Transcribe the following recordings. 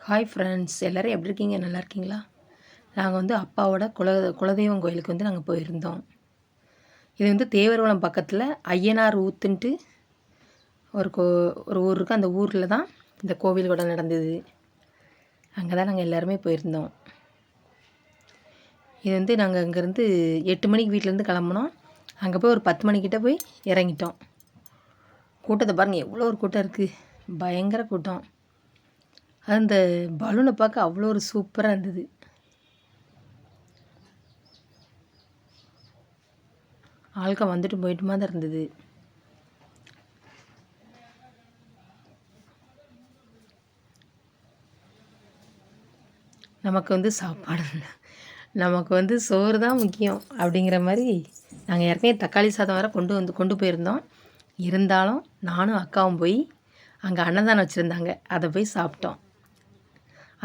Hi friends, எல்லோரும் எப்படி இருக்கீங்க? நல்லா இருக்கீங்களா? நாங்கள் வந்து அப்பாவோட குலதெய்வம் கோயிலுக்கு வந்து நாங்கள் போயிருந்தோம். இது வந்து தேவரகுளம் பக்கத்தில் ஐயனார் ஊத்துன்ட்டு ஒரு ஒரு ஊர் இருக்குது. அந்த ஊரில் தான் இந்த கோவில் கூட நடந்தது. அங்கே தான் நாங்கள் எல்லாருமே போயிருந்தோம். இது வந்து நாங்கள் அங்கேருந்து 8 மணிக்கு வீட்டிலேருந்து கிளம்புனோம். அங்கே போய் ஒரு 10 மணிக்கிட்ட போய் இறங்கிட்டோம். கூட்டத்தை பாருங்கள், எவ்வளோ ஒரு கூட்டம் இருக்குது, பயங்கர கூட்டம். அந்த பலூனை பார்க்க அவ்வளோ ஒரு சூப்பராக இருந்தது. ஆட்கள் வந்துட்டு போயிட்டுமா தான் இருந்தது. நமக்கு வந்து சாப்பாடு, நமக்கு வந்து சோறு தான் முக்கியம் அப்படிங்கிற மாதிரி நாங்கள் ஏற்கனவே தக்காளி சாதம் வேறு கொண்டு போயிருந்தோம். இருந்தாலும் நானும் அக்காவும் போய் அங்கே அன்னதானம் வச்சுருந்தாங்க, அதை போய் சாப்பிட்டோம்.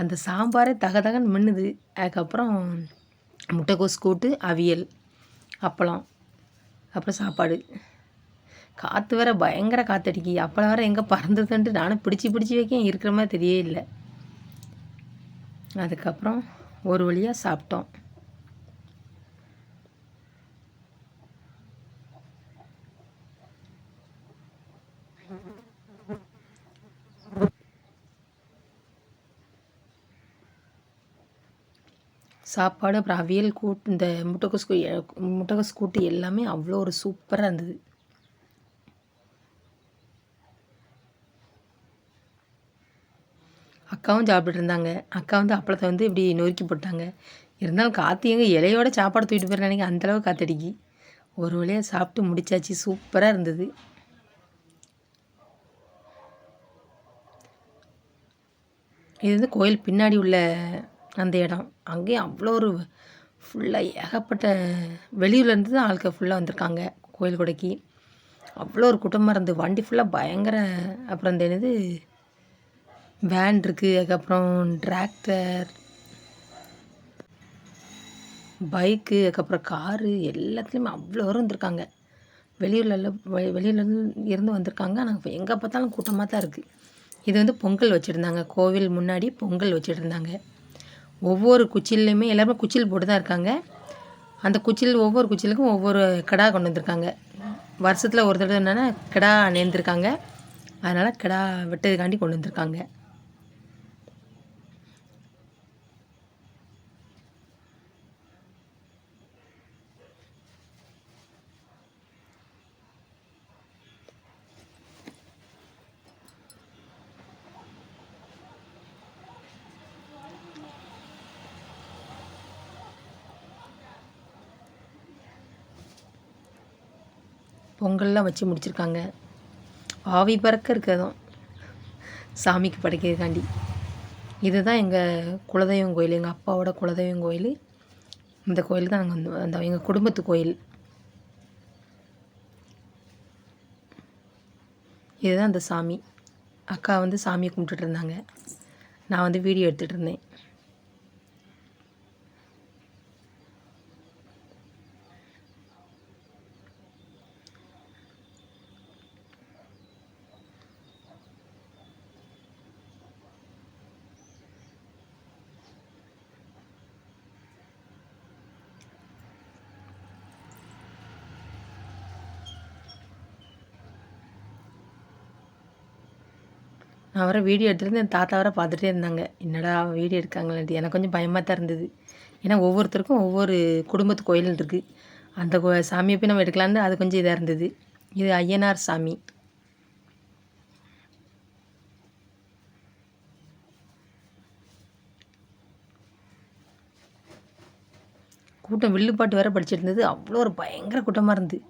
அந்த சாம்பாரே தகன்னு மின்னுது. அதுக்கப்புறம் முட்டைக்கோஸ் கூட்டு, அவியல், அப்பளம், அப்புறம் சாப்பாடு. காற்று வேறு பயங்கர காற்றடிக்கி. அப்பளம் வேறு எங்கே பறந்துதுன்ட்டு நானும் பிடிச்சி வைக்க இருக்கிற மாதிரி தெரியவே இல்லை. அதுக்கப்புறம் ஒரு வழியாக சாப்பிட்டோம். சாப்பாடு, அப்புறம் அவியல், கூட்டு, இந்த முட்டைக்கோஸ் கூட்டு எல்லாமே அவ்வளோ ஒரு சூப்பராக இருந்தது. அக்காவும் சாப்பிட்டுட்டு இருந்தாங்க. அக்கா வந்து அப்பளத்தை வந்து இப்படி நொறுக்கி போட்டாங்க. இருந்தாலும் காற்று எங்கள் இலையோட சாப்பாடு தூக்கிட்டு போயிடுற நினைக்க அந்தளவு காற்றடிக்கி. ஒரு வழியாக சாப்பிட்டு முடிச்சாச்சு. சூப்பராக இருந்தது. இது வந்து கோயில் பின்னாடி உள்ள அந்த இடம். அங்கேயும் அவ்வளோ ஒரு ஃபுல்லாக ஏகப்பட்ட வெளியூர்லேருந்து தான் ஆட்கள் ஃபுல்லாக வந்திருக்காங்க கோயில் கொடைக்கு. அவ்வளோ ஒரு கூட்டமாக இருந்தது. வண்டி ஃபுல்லாக பயங்கர. அப்புறம் இந்த என்னது வேன் இருக்குது, அதுக்கப்புறம் டிராக்டர், பைக்கு, அதுக்கப்புறம் காரு, எல்லாத்துலேயுமே அவ்வளோ வரும் வந்திருக்காங்க. வெளியூர்லேருந்து வந்திருக்காங்க. ஆனால் எங்கே பார்த்தாலும் கூட்டமாக தான் இருக்குது. இது வந்து பொங்கல் வச்சுருந்தாங்க. கோவில் முன்னாடி பொங்கல் வச்சுருந்தாங்க. ஒவ்வொரு குச்சிலையுமே எல்லாருமே குச்சில் போட்டு தான் இருக்காங்க. அந்த ஒவ்வொரு குச்சிலுக்கும் ஒவ்வொரு கிடா கொண்டு வந்திருக்காங்க. வருஷத்தில் ஒரு தடவை என்னென்னா கிடா நேர்ந்துருக்காங்க. அதனால் கிடா வெட்டதுக்காண்டி கொண்டு வந்திருக்காங்க. பொங்கல்லாம் வச்சு முடிச்சிருக்காங்க. ஆவி பறக்க இருக்கிறதும் சாமிக்கு படைக்கிறதுக்காண்டி. இதுதான் எங்கள் குலதெய்வம் கோயில், எங்கள் அப்பாவோட குலதெய்வம் கோயில். இந்த கோயில் தான் நாங்கள் வந்து அந்த எங்கள் குடும்பத்து கோயில். இதுதான் அந்த சாமி. அக்கா வந்து சாமியை கும்பிட்டுட்டு இருந்தாங்க. நான் வந்து வீடியோ எடுத்துகிட்டு இருந்தேன். நான் வர வீடியோ எடுத்துகிட்டு என் தாத்தா வர பார்த்துட்டே இருந்தாங்க. என்னடா வீடியோ எடுக்காங்களேன்ட்டு எனக்கு கொஞ்சம் பயமாக தான் இருந்தது. ஏன்னா ஒவ்வொருத்தருக்கும் ஒவ்வொரு குடும்பத்து கோயில் இருக்குது. அந்த சாமியை போய் நம்ம எடுக்கலான்னு அது கொஞ்சம் இதாக இருந்தது. இது ஐயனார் சாமி. கூட்டம் வில்லுப்பாட்டு வேறு படிச்சுட்டு இருந்தது. அவ்வளோ ஒரு பயங்கர கூட்டமாக இருந்தது.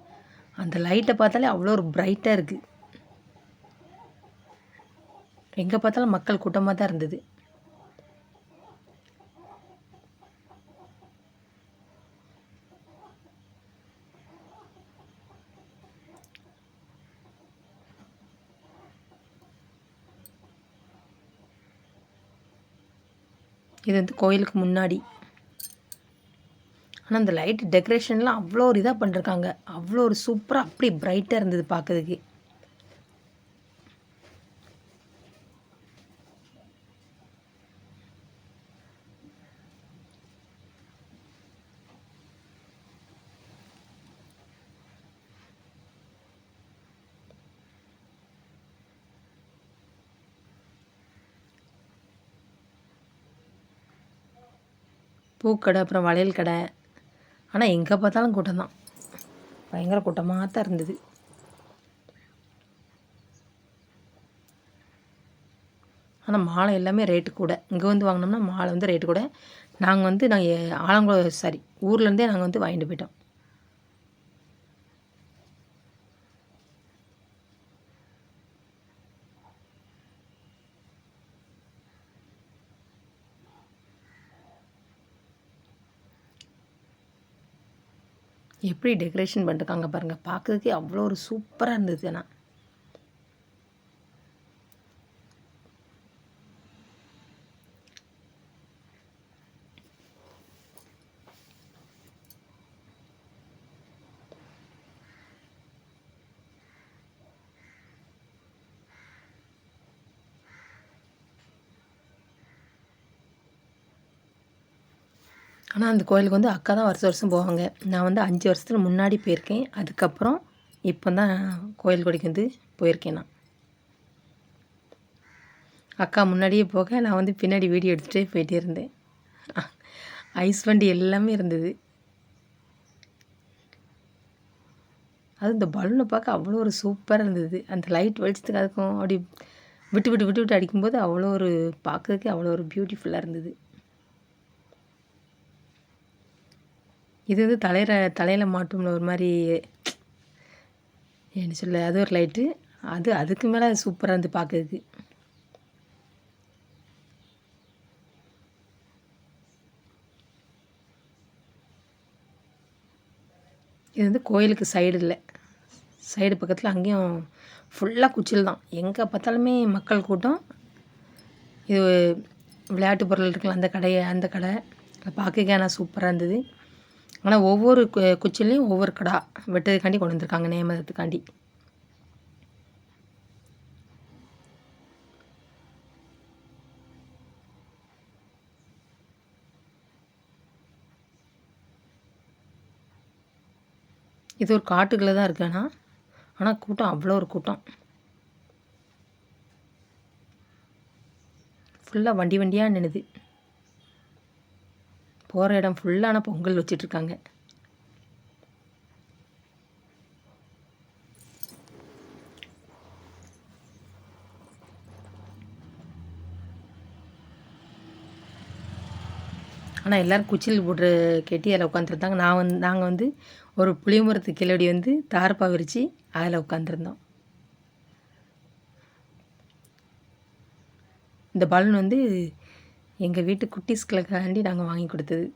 அந்த லைட்டை பார்த்தாலே அவ்வளோ ஒரு பிரைட்டாக இருக்குது. எங்கே பார்த்தாலும் மக்கள் கூட்டமாக தான் இருந்தது. இது வந்து கோயிலுக்கு முன்னாடி. ஆனால் அந்த லைட் டெக்கரேஷன்லாம் அவ்வளோ ஒரு இதாக பண்ணிருக்காங்க. அவ்வளோ ஒரு சூப்பராக அப்படி பிரைட்டாக இருந்தது பார்க்கறதுக்கு. பூக்கடை, அப்புறம் வளையல் கடை. ஆனால் எங்கே பார்த்தாலும் கூட்டம் தான், பயங்கர கூட்டமாக தான் இருந்தது. ஆனால் மாலை எல்லாமே ரேட்டு கூட. இங்கே வந்து வாங்கினோம்னா மாலை வந்து ரேட்டு கூட. நாங்கள் ஆலங்குளம் ஊர்லேருந்தே நாங்கள் வந்து வாங்கிட்டு போயிட்டோம். எப்படி டெக்கரேஷன் பண்ணிருக்காங்க பாருங்கள், பார்க்குறதுக்கே அவ்வளோ ஒரு சூப்பராக இருந்தது. ஆனால் அந்த கோயிலுக்கு வந்து அக்கா தான் வருஷம் வருஷம் போவாங்க. நான் வந்து 5 வருஷத்துக்கு முன்னாடி போயிருக்கேன். அதுக்கப்புறம் இப்போ தான் கோயில் கொடிக்கு வந்து போயிருக்கேன். நான் அக்கா முன்னாடியே போக நான் வந்து பின்னாடி வீடியோ எடுத்துகிட்டே போயிட்டே இருந்தேன். ஐஸ் வண்டி எல்லாமே இருந்தது. அது இந்த பலூனை பார்க்க அவ்வளோ ஒரு சூப்பராக இருந்தது. அந்த லைட் வெளிச்சத்துக்கு அதுக்கும் அப்படி விட்டு விட்டு விட்டு விட்டு அடிக்கும்போது அவ்வளோ ஒரு பார்க்குறதுக்கே அவ்வளோ ஒரு பியூட்டிஃபுல்லாக இருந்தது. இது வந்து தலையில் மாட்டும்ல ஒரு மாதிரி, என்ன சொல்ல, அது ஒரு லைட்டு. அதுக்கு மேலே சூப்பராக இருந்து பார்க்குறதுக்கு. இது வந்து கோயிலுக்கு சைடு பக்கத்தில் அங்கேயும் ஃபுல்லாக குச்சில் தான், எங்கே பார்த்தாலுமே மக்கள் கூட்டம். இது விளையாட்டு பொருள் இருக்கலாம் அந்த கடை பார்க்க ஆனால் சூப்பராக இருந்தது. ஆனால் ஒவ்வொரு குச்சிலையும் ஒவ்வொரு கடா வெட்டுறதுக்காண்டி கொண்டு வந்திருக்காங்க, நேமத்துக்காண்டி. இது ஒரு காட்டுக்குள்ளே தான் இருக்கு. ஆனால் கூட்டம் அவ்வளோ ஒரு கூட்டம். ஃபுல்லாக வண்டியாக நின்றுது. போகிற இடம் ஃபுல்லாக ஆனால் பொங்கல் வச்சிட்ருக்காங்க. ஆனால் எல்லோரும் குச்சில் போட்டு கட்டி அதில் உட்காந்துருந்தாங்க. நாங்கள் வந்து ஒரு புளியமரத்து கிளடி வந்து தார்ப்பா விரித்து அதில் உட்காந்துருந்தோம். இந்த பலூன் வந்து எங்கள் வீட்டு குட்டீஸ்களுக்காண்டி நாங்கள் வாங்கி கொடுத்தது.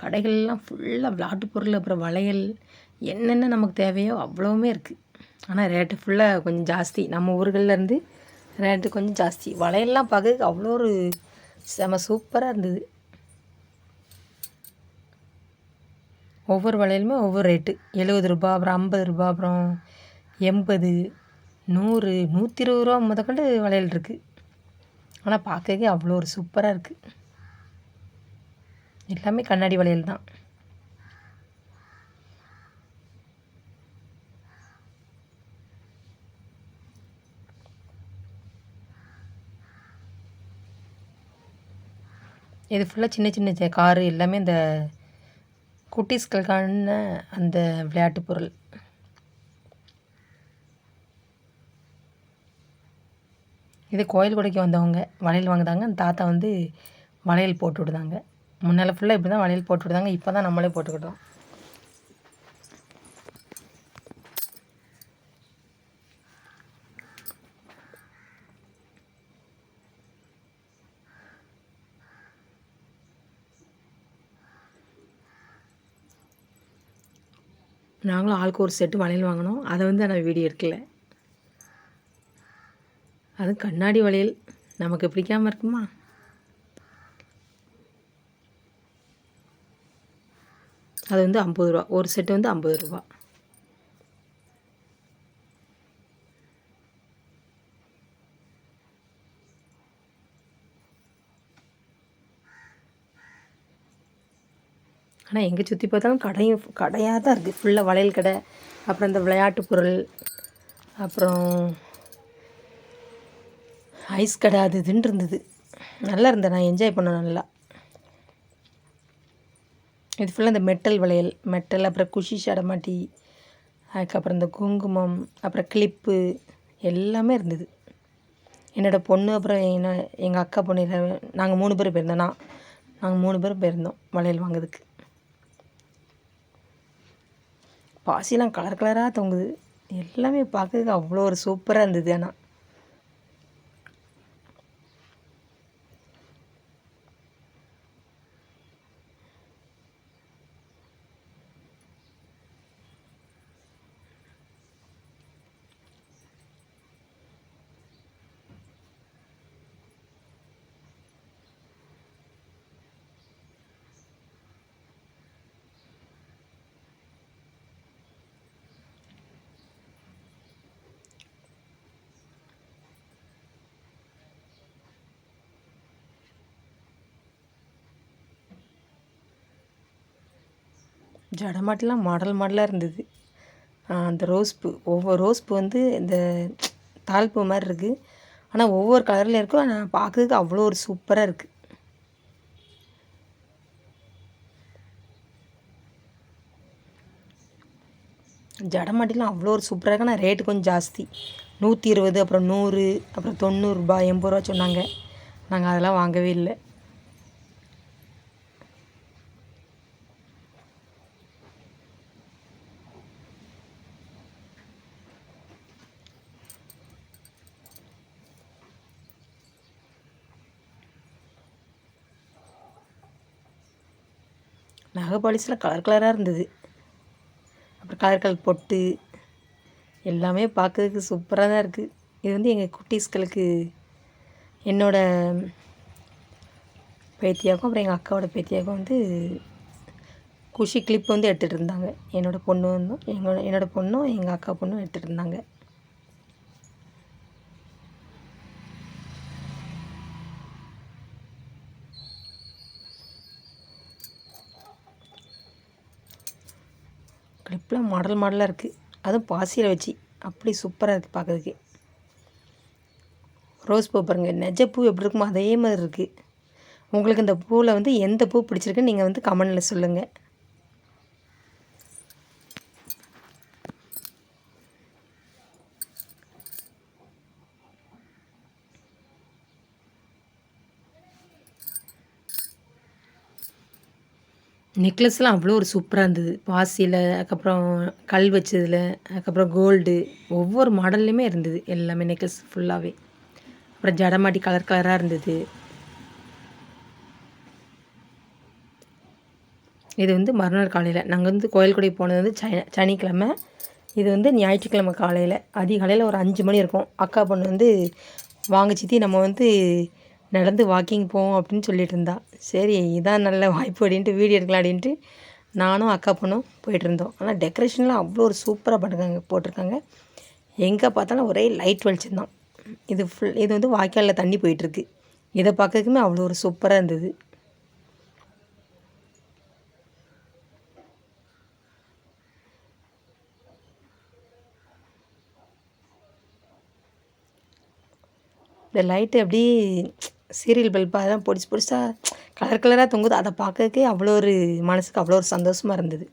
கடைகள்லாம் ஃபுல்லாக விளையாட்டு பொருள், அப்புறம் வளையல், என்னென்ன நமக்கு தேவையோ அவ்வளோவுமே இருக்குது. ஆனால் ரேட்டு ஃபுல்லாக கொஞ்சம் ஜாஸ்தி. நம்ம ஊர்கள்லேருந்து ரேட்டு கொஞ்சம் ஜாஸ்தி. வளையல்லாம் பார்க்கறதுக்கு அவ்வளோ ஒரு செம சூப்பராக இருந்தது. ஒவ்வொரு வளையலுமே ஒவ்வொரு ரேட்டு. 70 ரூபா, அப்புறம் 50 ரூபா, அப்புறம் 80, 100, 120 ரூபா முதற்கொண்டு வளையல் இருக்குது. ஆனால் பார்க்கறதுக்கே அவ்வளோ ஒரு சூப்பராக இருக்குது. எல்லாமே கண்ணாடி வளையல் தான். இது ஃபுல்லாக சின்ன சின்ன காரு எல்லாமே இந்த குட்டீஸ்களுக்கான அந்த விளையாட்டு பொருள். இது கோயில் கொடைக்கு வந்தவங்க வளையல் வாங்குதாங்க. அந்த தாத்தா வந்து வளையல் போட்டு விடுதாங்க. முன்னால் ஃபுல்லாக இப்படி தான் வளையல் போட்டு விடுதாங்க. இப்போ தான் நம்மளே போட்டுக்கிட்டோம். நாங்களும் ஆளுக்கு ஒரு செட்டு வளையல் வாங்கினோம். அதை வந்து நான் வீடியோ எடுக்கல. அது கண்ணாடி வளையல் நமக்கு பிடிக்காமல் இருக்குமா? அது வந்து 50 ரூபா, ஒரு செட்டு வந்து 50 ரூபா. ஆனால் எங்கே சுற்றி பார்த்தாலும் கடையாக தான் இருக்குது. ஃபுல்லாக வளையல் கடை, அப்புறம் இந்த விளையாட்டு பொருள், அப்புறம் ஐஸ் கடை, அது இதுன்னு இருந்தது. நல்லா இருந்தது, நான் என்ஜாய் பண்ணேன் நல்லா. இது ஃபுல்லாக இந்த மெட்டல், அப்புறம் குஷி சடமாட்டி, அதுக்கப்புறம் இந்த குங்குமம், அப்புறம் கிளிப்பு எல்லாமே இருந்தது. என்னோடய பொண்ணு, அப்புறம் எங்கள் அக்கா பொண்ணு, நாங்கள் 3 பேர் போயிருந்தோம். நாங்கள் 3 பேர் போயிருந்தோம் வளையல் வாங்குறதுக்கு. பாசிலாம் கலர் கலராக தொங்குது. எல்லாமே பார்க்கறதுக்கு அவ்வளோ ஒரு சூப்பராக இருந்தது. ஆனால் ஜடமாட்டெலாம் மாடலாக இருந்தது. அந்த ஒவ்வொரு ரோஸ் பூ வந்து இந்த தாழ்பூ மாதிரி இருக்குது. ஆனால் ஒவ்வொரு கலரில் இருக்கும். ஆனால் பார்க்கறதுக்கு அவ்வளோ ஒரு சூப்பராக இருக்குது. ஜடமாட்டிலாம் அவ்வளோ ஒரு சூப்பராக இருக்குது. ஆனால் ரேட்டு கொஞ்சம் ஜாஸ்தி. 120, அப்புறம் 100, அப்புறம் 90 ரூபாய், 80 ரூபா சொன்னாங்க. நாங்கள் அதெல்லாம் வாங்கவே இல்லை. நகை பாலிஸில் கலர் கலராக இருந்தது. அப்புறம் கலர் பொட்டு எல்லாமே பார்க்கறதுக்கு சூப்பராக தான் இருக்குது. இது வந்து எங்கள் குட்டீஸ்களுக்கு, என்னோடய பேத்தியாக்கும் அப்புறம் எங்கள் அக்காவோட பேத்தியாக்கும் வந்து குஷி கிளிப் வந்து எடுத்துகிட்டு இருந்தாங்க. என்னோடய பொண்ணும் எங்கள் அக்கா பொண்ணும் எடுத்துகிட்டு இருந்தாங்க. கிளிப்லாம் மாடலாக இருக்குது. அதுவும் பாசியில் வச்சு அப்படி சூப்பராக இருக்குது பார்க்கறதுக்கு. ரோஸ் பூ பாருங்கள், நெஜ பூ எப்படி இருக்குமோ அதே மாதிரி இருக்குது. உங்களுக்கு இந்த பூவில் வந்து எந்த பூ பிடிச்சிருக்குன்னு நீங்கள் வந்து கமெண்டில் சொல்லுங்கள். நெக்லஸ்லாம் அவ்வளோ ஒரு சூப்பராக இருந்தது. பாசியில், அதுக்கப்புறம் கல் வச்சதில், அதுக்கப்புறம் கோல்டு, ஒவ்வொரு மாடல்லையுமே இருந்தது எல்லாமே நெக்லஸ் ஃபுல்லாகவே. அப்புறம் ஜடமாட்டி கலர் கலராக இருந்தது. இது வந்து மறுநாள் காலையில் நாங்கள் வந்து கோயில்குடி போனது வந்து சனிக்கிழமை. இது வந்து ஞாயிற்றுக்கிழமை காலையில் அதிகாலையில் ஒரு 5 மணி இருக்கும். அக்கா பொண்ணு வந்து வாங்க சித்தி, நம்ம வந்து நடந்து வாக்கிங் போவோம் அப்படின்னு சொல்லிட்டு இருந்தா. சரி, இதான் நல்ல வாய்ப்பு அப்படின்ட்டு வீடியோ எடுக்கலாம் அப்படின்ட்டு நானும் அக்கா பொண்ணும் போயிட்டுருந்தோம். ஆனால் டெக்கரேஷன்லாம் அவ்வளோ ஒரு சூப்பராக போட்டிருக்காங்க. எங்கே பார்த்தாலும் ஒரே லைட் வெளிச்சம்தான். இது வந்து வாய்க்காலில் தண்ணி போயிட்டுருக்கு. இதை பார்க்கறதுக்குமே அவ்வளோ ஒரு சூப்பராக இருந்தது. இந்த லைட்டு அப்படி சீரியல் பல்பாக தான் பொடிசாக கலர் கலராக தொங்குது. அதை பார்க்கறதுக்கே அவ்வளோ ஒரு மனதுக்கு அவ்வளோ ஒரு சந்தோஷமாக இருந்தது.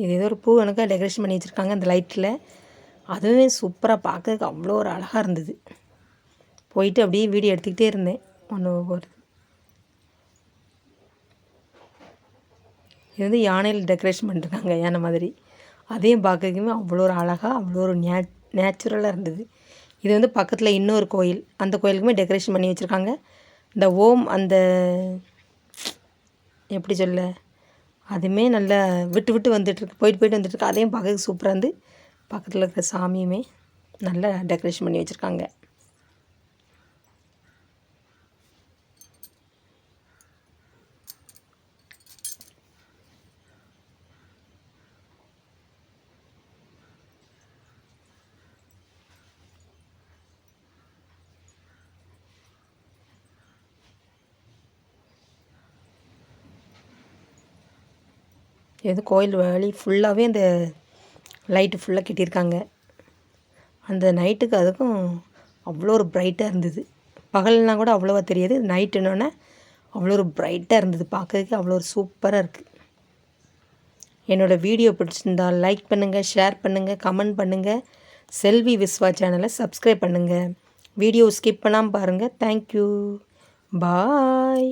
இது ஏதோ ஒரு பூ எனக்காக டெக்கரேஷன் பண்ணி வச்சுருக்காங்க அந்த லைட்டில். அதுவே சூப்பராக பார்க்கறதுக்கு அவ்வளோ ஒரு அழகாக இருந்தது. போயிட்டு அப்படியே வீடியோ எடுத்துக்கிட்டே இருந்தேன் ஒவ்வொரு. இது வந்து யானையில் டெக்கரேஷன் பண்ணிருக்காங்க, யானை மாதிரி. அதையும் பார்க்கறதுக்குமே அவ்வளோ ஒரு அழகாக, அவ்வளோ ஒரு நேச்சுரலாக இருந்தது. இது வந்து பக்கத்தில் இன்னொரு கோயில், அந்த கோயிலுக்குமே டெக்கரேஷன் பண்ணி வச்சுருக்காங்க. இந்த ஓம் அந்த எப்படி சொல்ல, அதுவுமே நல்லா விட்டு விட்டு வந்துட்டுருக்கு, போயிட்டு வந்துட்டுருக்கு. அதையும் பார்க்கறதுக்கு சூப்பராக இருந்து. பக்கத்தில் இருக்கிற சாமியுமே நல்லா டெக்கரேஷன் பண்ணி வச்சுருக்காங்க. இது கோயில் வழி ஃபுல்லாகவே அந்த லைட்டு ஃபுல்லாக கட்டியிருக்காங்க. அந்த நைட்டுக்கு அதுக்கும் அவ்வளோ ஒரு பிரைட்டாக இருந்தது. பகல்னா கூட அவ்வளோவா தெரியாது, நைட்டுன்னொன்னே அவ்வளோ ஒரு பிரைட்டாக இருந்தது. பார்க்கறதுக்கு அவ்வளோ ஒரு சூப்பராக இருக்குது. என்னோடய வீடியோ பிடிச்சிருந்தா லைக் பண்ணுங்கள், ஷேர் பண்ணுங்கள், கமெண்ட் பண்ணுங்கள். செல்வி விஸ்வா சேனலை சப்ஸ்கிரைப் பண்ணுங்கள். வீடியோ ஸ்கிப் பண்ணாமல் பாருங்கள். தேங்க்யூ. பாய்.